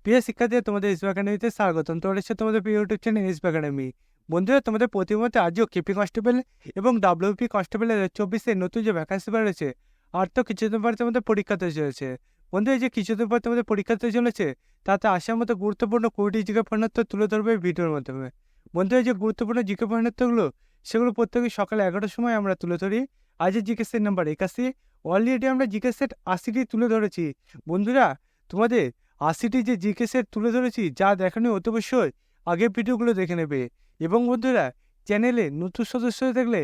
প্রিয় শিক্ষার্থীরা, তোমাদের এসবি একাডেমিতে স্বাগতম। তোমাদের হচ্ছে তোমাদের প্রিয় ইউটিউব চ্যানেল এসবি একাডেমি। বন্ধুরা, তোমাদের প্রতিমধ্যে আজও কেপি কনস্টেবল এবং ডাব্লিউপি কনস্টেবল 2024 নতুন যে ভ্যাকান্সি বেরোচ্ছে, আর তো কিছুদিন পর তোমাদের পরীক্ষাতে চলেছে। বন্ধু, এই যে কিছুদিন পর তোমাদের পরীক্ষাতে চলেছে, তাতে আসার মতো গুরুত্বপূর্ণ 20টি জিজ্ঞাসা প্রশ্নোত্তর তুলে ধরবে এই ভিডিওর মাধ্যমে। বন্ধু, এই যে গুরুত্বপূর্ণ জিজ্ঞাসা প্রশ্নোত্তরগুলো, সেগুলো প্রত্যেকে সকালে 11টার সময় আমরা তুলে ধরি। আজের জিজ্ঞাসের নাম্বার 81। অলরেডি আমরা জিজ্ঞাসের 80টি তুলে ধরেছি। বন্ধুরা, তোমাদের 80টি যে জিকে সেট তুলে ধরেছি, যা দেখানো অতি অবশ্যই আগের ভিডিওগুলো দেখে নেবে। এবং বন্ধুরা, চ্যানেলে নতুন সদস্য হয়ে থাকলে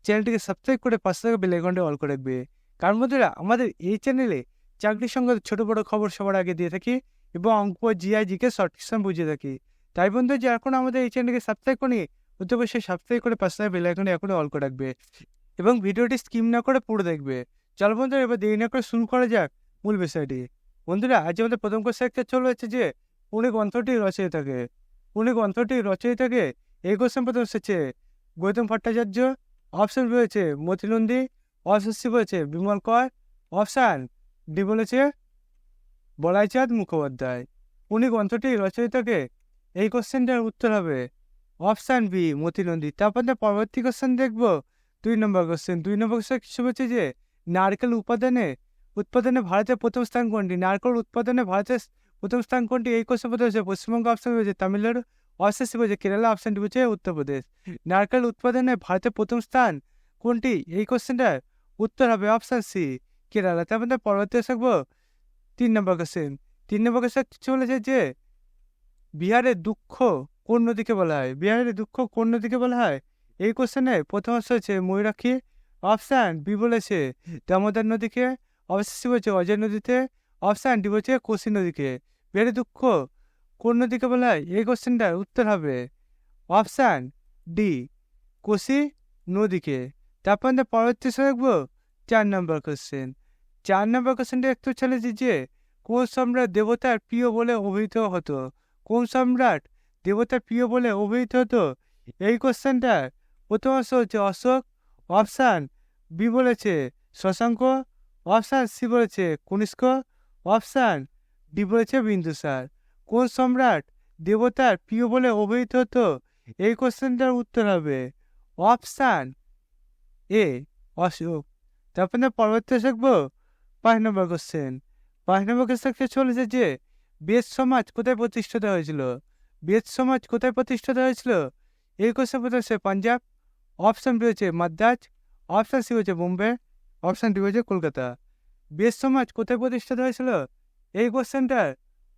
চ্যানেলটিকে সাবস্ক্রাইব করে পাশে থাকা বেল আইকনটি অল করে রাখবে। কারণ বন্ধুরা, আমাদের এই চ্যানেলে চাকরির সঙ্গে ছোট বড় খবর সবার আগে দিয়ে থাকি এবং অঙ্ক, জিআই, জিকে শর্ট কোয়েশ্চন বুঝিয়ে থাকি। তাই বন্ধু, যে এখন আমাদের এই চ্যানেলকে সাবস্ক্রাইব করি, অতি অবশ্যই সাবস্ক্রাইব করে পাশে থাকা বেল আইকনটি এখনই অল করে রাখবে এবং ভিডিওটি স্কিপ না করে পুরো দেখবে। চল বন্ধুরা, এবার দেরি না করে শুরু করা যাক মূল বিষয়টি। বন্ধুরা, আজ আমাদের প্রথম কোশ্চেন চলে হচ্ছে যে পুনে গ্রন্থটির রচয়িতাকে। পুনে গ্রন্থটির রচয়িতাকে এই কোশ্চেন প্রথম এসেছে গৌতম ভট্টাচার্য। অপশন রয়েছে মতি নন্দী, অপশন সি বলেছে বিমল কর, অপশন ডি বলেছে বলাইচাঁদ মুখোপাধ্যায়। পুনে গ্রন্থটির রচয়িতাকে এই কোশ্চেনটার উত্তর হবে অপশন বি মতি নন্দী। তারপর পরবর্তী কোশ্চেন দেখবো 2 নম্বর কোশ্চেন। 2 নম্বর কোশ্চেন কিছু বলছে যে নারকেল উৎপাদনে ভারতের প্রথম স্থান কোনটি? নারকেল উৎপাদনে ভারতের প্রথম স্থান কোনটি? এই কোশ্চেন প্রথম হচ্ছে পশ্চিমবঙ্গ, অপশন রয়েছে তামিলনাড়ু, অপশন সি বলছে কেরালা, অপশন ডি বলছে উত্তরপ্রদেশ। নারকেল উৎপাদনে ভারতের প্রথম স্থান কোনটি? এই কোশ্চেনটার উত্তর হবে অপশন সি কেরালা। তারপর পরবর্তী থাকবো 3 নম্বর কোশ্চেন। 3 নম্বর কোশ্চেন কিছু বলেছে যে বিহারের দুঃখ কোন নদীকে বলা হয়? বিহারের দুঃখ কোন নদীকে বলা হয়? এই কোশ্চেনে প্রথম অপশন হচ্ছে ময়ূরাক্ষী, অপশান বি বলেছে দামোদর নদীকে, অপশন সি বলছে অজয় নদীতে, অপশান ডি বলছে কোশি নদীকে। বিহারের দুঃখ কোন নদীকে বলা হয়? এই কোশ্চেনটার উত্তর হবে অপশান ডি কোশি নদীকে। তারপর আমরা পরবর্তী দেখবো 4 নম্বর কোশ্চেন। 4 নম্বর কোশ্চেনটা একটু চলেছে যে কোন সম্রাট দেবতার প্রিয় বলে অভিহিত হতো? কোন সম্রাট দেবতার প্রিয় বলে অভিহিত হতো? এই কোশ্চেনটা প্রথম অংশ হচ্ছে অশোক, অপশান বি বলেছে শশাঙ্ক, অপশান সি বলেছে কনিষ্ক, অপশান ডি বলেছে বিন্দুসার। কোন সম্রাট দেবতার প্রিয় বলে অভিহিত হতো? এই কোশ্চেনটার উত্তর হবে অপশান এ অশোক। তারপর পরবর্তী দেখবো 5 নম্বর কোশ্চেন। 5 নম্বর কোশ্চেন চলেছে যে বেদ সমাজ কোথায় প্রতিষ্ঠিত হয়েছিল? বেদ সমাজ কোথায় প্রতিষ্ঠিত হয়েছিল? এই কোশ্চেন প্রথম সে পাঞ্জাব, অপশন বি হচ্ছে মাদ্রাজ, অপশন সি হচ্ছে বোম্বে, অপশন ডি হচ্ছে কলকাতা। বেদ সমাজ কোথায় প্রতিষ্ঠিত হয়েছিল? এই কোশ্চেনটার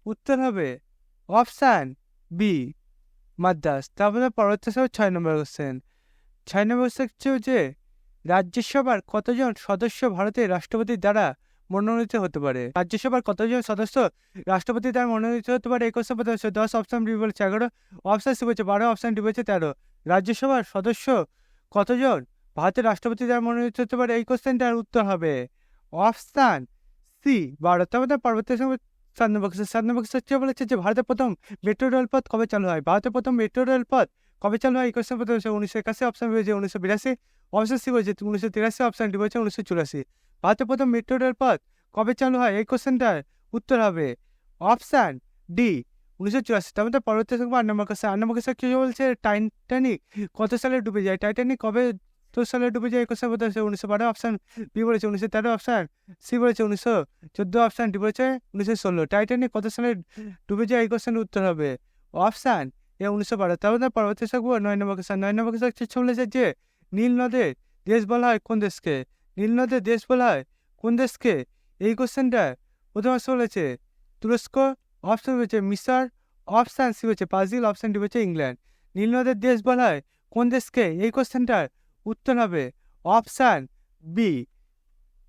উত্তর হবে অপশান বি মাদ্রাজ। তারপরে পরবর্তী 6 নম্বর কোশ্চেন। 6 নম্বর কোশ্চেন হচ্ছে রাজ্যসভার কতজন সদস্য ভারতের রাষ্ট্রপতির দ্বারা মনোনীত হতে পারে? রাজ্যসভার কতজন সদস্য রাষ্ট্রপতির দ্বারা মনোনীত হতে পারে? এই কোশ্চেন প্রথম 10, অপশন বি বলছে 11, অপশন সি বলছে 12, অপশন ডি বলছে 13। রাজ্যসভার সদস্য কতজন ভারতের রাষ্ট্রপতি দ্বারা মনোনীত হতে পারে? এই কোশ্চেনটার উত্তর হবে অপশান সি 12। তারপর পরবর্তী 7 নম্বর কোশ্চেন। 7 নম্বর কোশ্চেন বলেছে যে ভারতের প্রথম মেট্রো রেলপথ কবে চালু হয়? ভারতের প্রথম মেট্রো রেলপথ কবে চালু হয়? এই কোশ্চেন প্রথম 1981, অপশন বি হচ্ছে 1982, অপশন সি বলছে 1983, অপশন ডি বলছে 1984। ভারতের প্রথম মেট্রো রেলপথ কবে চালু হয়? এই কোশ্চেনটার উত্তর হবে অপশান ডি 1984। তার মধ্যে পরবর্তী 8 নম্বর কোশ্চেন। 8 নম্বর কোশ্চেন কি বলছে টাইটানিক কত সালে ডুবে যায়? টাইটানিক কবে সালে ডুবে যায়? এই কোশ্চেন বলতে 1912, অপশান বি বলেছে 1913, অপশান সি বলেছে 1914, অপশান ডি বলেছে 1916। টাইটানিক কত সালে ডুবে যায়? এই কোশ্চেনের উত্তর হবে অপশান এ 1912। তার মধ্যে পরবর্তী 9 নম্বর কোশ্চেন। 9 নম্বর কোশ্চেন বলেছে যে নীল নদের দেশ বলা হয় কোন দেশকে? নীল নদের দেশ বলা হয় কোন দেশকে? এই কোশ্চেনটা প্রথম অংশ বলেছে তুরস্ক, অপশন বলেছে মিশর, অপশান সি হচ্ছে ব্রাজিল, অপশান ডি হচ্ছে ইংল্যান্ড। নীল নদের দেশ বলা হয় কোন দেশকে? এই কোশ্চেনটার উত্তর হবে অপশান বি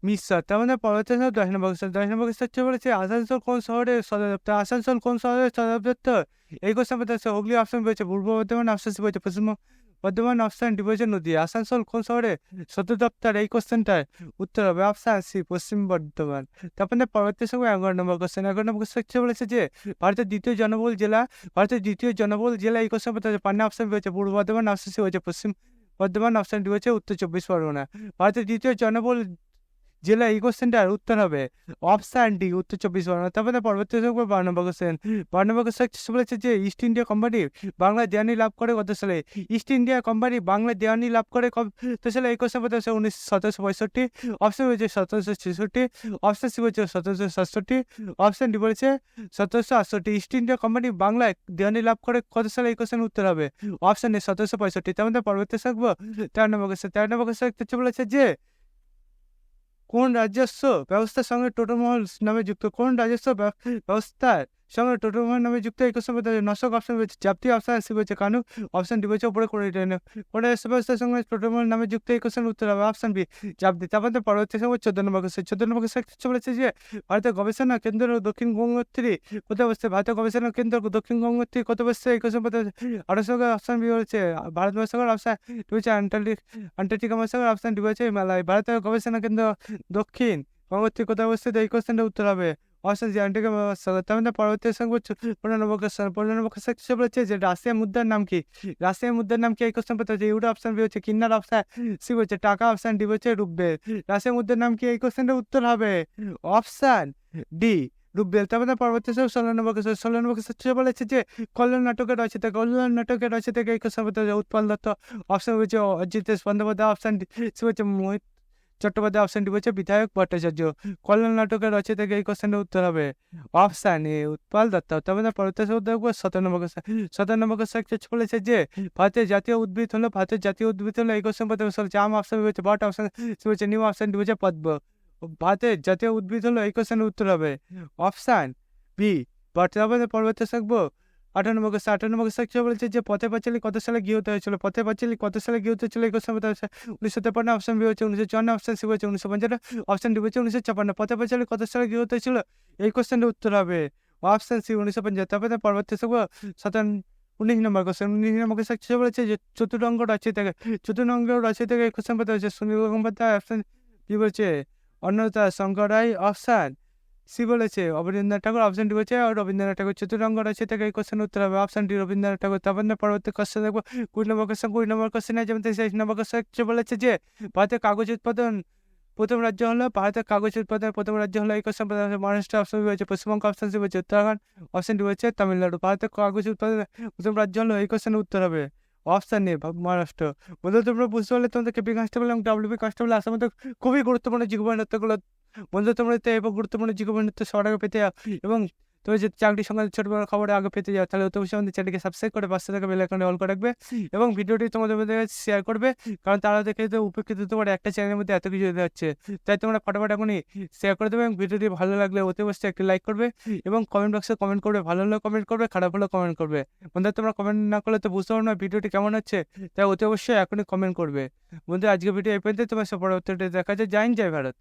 মিশর। তার মানে পরবর্তী 10 নম্বর কোশ্চেন। 10 নম্বর কোশ্চেন বলেছে আসানসোল কোন শহরের সদর দপ্তর? আসানসোল কোন শহরের সদর দপ্তর? এই কোশ্চেন বলতে হুগলি, অপশন বলেছে পূর্ব বর্ধমান, অপশন সি বলছে পশ্চিম বর্ধমান, অপশন ডি বলছে নদী। আসানসোল কোন শহরে সদর দপ্তর? এই কোশ্চেনটার উত্তর হবে অপশন সি পশ্চিম বর্ধমান। তারপরে পরবর্তী সময় 11 নম্বর কোশ্চেন। 11 নম্বর কোশ্চেন বলেছে যে ভারতের দ্বিতীয় জনবহুল জেলা এই কোশ্চেন বলতে পান্না, অপশন বি হচ্ছে পূর্ব বর্ধমান, অপশন সি হচ্ছে পশ্চিম বর্ধমান, অপশন ডি হচ্ছে উত্তর 24 পরগনা। ভারতের দ্বিতীয় জনবহুল জেলা? এই কোশ্চেনটার উত্তর হবে অপশান ডি, উত্তর 24 পরগনা। তারপরে পরবর্তী থাকবে 12 নম্বর কোশ্চেন। 12 নম্বর কোশ্চেন বলেছে যে ইস্ট ইন্ডিয়া কোম্পানি বাংলা দেওয়ানি লাভ করে কত সালে? ইস্ট ইন্ডিয়া কোম্পানি বাংলা দেওয়ানি লাভ করে কত সালে? এই কোশ্চেন বলতে 1765। অপশন বলছে 1766, অপশন সি বলছে 1767, অপশন ডি বলেছে 1768। ইস্ট ইন্ডিয়া কোম্পানি বাংলায় দেওয়ানি লাভ করে কত সালে? এই কোশ্চেন উত্তর হবে অপশন এ 1765। তার মধ্যে পরবর্তী থাকবো 13 নম্বর কোশ্চেন। 13 নম্বর কোশ্চেন বলেছে যে কোন রাজস্ব ব্যবস্থার সঙ্গে টোটোমহল নামে যুক্ত? কোন রাজস্ব ব্যবস্থার সঙ্গে টোটোমহল নামে যুক্ত? এই কোশ্চেন বলতে নশক। অপশন বলছে জাপ্তি, অপশন সি বলছে কানুক, অপশন ডি বলছে উপরে করে রিটার্ন। কোন রাজস্ব ব্যবস্থার সঙ্গে টোটোমহল নামে যুক্ত? এই কোশ্চেন উত্তর হবে অপশন বি জাপ্তি। তারপর পরবর্তী সময় 14 নম্বর কোশ্চেন। 14 নম্বর কোশ্চেন বলেছে যে ভারতের গবেষণা কেন্দ্র দক্ষিণ গঙ্গোত্রী কোথায় বসছে? ভারতের গবেষণা কেন্দ্র দক্ষিণ গঙ্গোত্রী কোথায় বসছে? এই কোশ্চেন বলতে আঠারোশো। অপশন বি বলছে ভারত মহাসাগর, অপশন ডি বলছে আন্টার্কটিকা মহাসাগর, অপশন ডি বলছে হিমালয়। ভারতের গবেষণা কেন্দ্র দক্ষিণ গঙ্গোত্রী কোথায় অবস্থিত? এই কোশ্চেনটা উত্তর হবে অপশন জি আন্টার্কটিকা মহাসাগর। তার মধ্যে পরবর্তী সঙ্গে 15 নম্বর কোশ্চেন। 15 নম্বর কোশ্চেন বলেছে যে রাশিয়ার মুদ্রার নাম কি? রাশিয়ার মুদ্রার নাম কি? এই কোশ্চেন বলতে হচ্ছে ইউরো, অপশন বি হচ্ছে কিন্নার, অপশন সি হচ্ছে টাকা, অপশন ডি হচ্ছে রুবেল। রাশিয়ার মুদ্রার নাম কি? এই কোশ্চেনটা উত্তর হবে অপশন ডি রুবেল। তারপরে পরবর্তী 16 নম্বর কোশ্চেন। 16 নম্বর কোশ্চেন বলেছে যে কল্যাণ নাটকের রচয়িতা, কল্যাণ নাটকের রচয়িতা এই কোশ্চেন বলতে হচ্ছে উৎপল দত্ত, অপশন হচ্ছে অজিতেশ বন্দ্যোপাধ্যায়, অপশন সি হচ্ছে মোহিত চট্টোপাধ্যায়, অপশন ডি বলছে বিধায়ক ভট্টাচার্য। কল্যাণ নাটকের রচয়িতা এই কোশ্চেনটা উত্তর হবে অপশন এ উৎপল দত্ত। তবে পরবর্তী দেখবো 17 নম্বর কোশ্চেন। 17 নম্বর কোশ্চেন বলেছে যে ভারতের জাতীয় উদ্ভিদ হলো, ভারতের জাতীয় উদ্ভিদ হলো এই কোশ্চেন বলতে বলছে আম, অপশন বি হচ্ছে বট, অপশন সি হচ্ছে নিম, অপশন ডি হচ্ছে পদ্ম। ভারতের জাতীয় উদ্ভিদ হলো এই কোশ্চেনের উত্তর হবে অপশন বি বট। তারপরে পরবর্তী থাকবো 18 নম্বর কোশ্চেন। 18 নম্বর কোশ্চেন বলেছে যে পথের পাঁচালী কত সালে গৃহীত হয়েছিল? পথের পাঁচালী কত সালে গৃহীত হয়েছিল? এই কোশ্চেন বলতে 1953, অপশন বি হচ্ছে 1954, অপশন সি হচ্ছে 1955, অপশন ডি হচ্ছে 1956। পথের পাঁচালী কত সালে গৃহীত হয়েছিল? এই কোশ্চেনের উত্তর হবে অপশন সি 1955। তারপরে পরবর্তী থাকবো 19 নম্বর কোশ্চেন। 19 নম্বর কোশ্চেন বলেছে যে চতুরঙ্গ রচয়িতা এই কোশ্চেন বলতে হচ্ছে সুনীল গঙ্গোপাধ্যায়, অপশন বি বলছে অন্নদা শঙ্কর রায়, অপশন সি বলেছে রবীন্দ্রনাথ ঠাকুর, অপশন ডি বলছে রবীন্দ্রনাথ ঠাকুর। চতুরঙ্গ রচয়িতা এই কোশ্চেন উত্তর হবে অপশন ডি রবীন্দ্রনাথ ঠাকুর। তারপর পরবর্তী কোশ্চেন দেখবো 20 নম্বর কোশ্চেন। 20 নম্বর কোশ্চেনে যেমন 23 নম্বর কোশ্চেন বলেছে যে ভারতের কাগজ উৎপাদন প্রথম রাজ্য হলো, ভারতের কাগজ উৎপাদনের প্রথম রাজ্য হলো এই কোশ্চেন মহারাষ্ট্র, অপশন বি হচ্ছে পশ্চিমবঙ্গ, অপশন সি হচ্ছে উত্তরাখণ্ড, অপশন ডি হচ্ছে তামিলনাড়ু। ভারতের কাগজ উৎপাদনের প্রথম রাজ্য হলো এই কোশ্চেনের উত্তর হবে অপশন এ মহারাষ্ট্র। বন্ধু তোমরা বুঝতে পারলে তোমাদের কেপি কনস্টেবল এবং ডাব্লিউপি কনস্টেবল আসার মধ্যে খুবই গুরুত্বপূর্ণ জীবনযাত্রাগুলো। বন্ধু তোমরা এবং গুরুত্বপূর্ণ জীবনযাত্রা সবার আগে পেতে এবং তুমি যদি চাকরি সংক্রান্ত ছোট বড় খবরে আগে পেতে যাও তাহলে অবশ্যই আমাদের চ্যানেলকে সাবস্ক্রাইব করে পাশে থাকা বেল আইকনে অল করে রাখবে এবং ভিডিওটি তোমাদের মধ্যে শেয়ার করবে, কারণ তারা দেখে তো উপকৃত হতে পারে। একটা চ্যানেলের মধ্যে এত কিছু দিতে হচ্ছে, তাই তোমরা ফটাফট এখনই শেয়ার করে দেবে এবং ভিডিওটি ভালো লাগলে অতি অবশ্যই একটি লাইক করবে এবং কমেন্ট বক্সে কমেন্ট করবে, ভালো হলেও কমেন্ট করবে, খারাপ হলেও কমেন্ট করবে। বন্ধু তোমরা কমেন্ট না করলে তো বুঝতে পারো না ভিডিওটি কেমন হচ্ছে, তাই অতি অবশ্যই এখনই কমেন্ট করবে। বন্ধু আজকে ভিডিও এই পর্যন্ত, তোমার সব পরবর্তী দেখা যায়। জয় হিন্দ, জয় ভারত।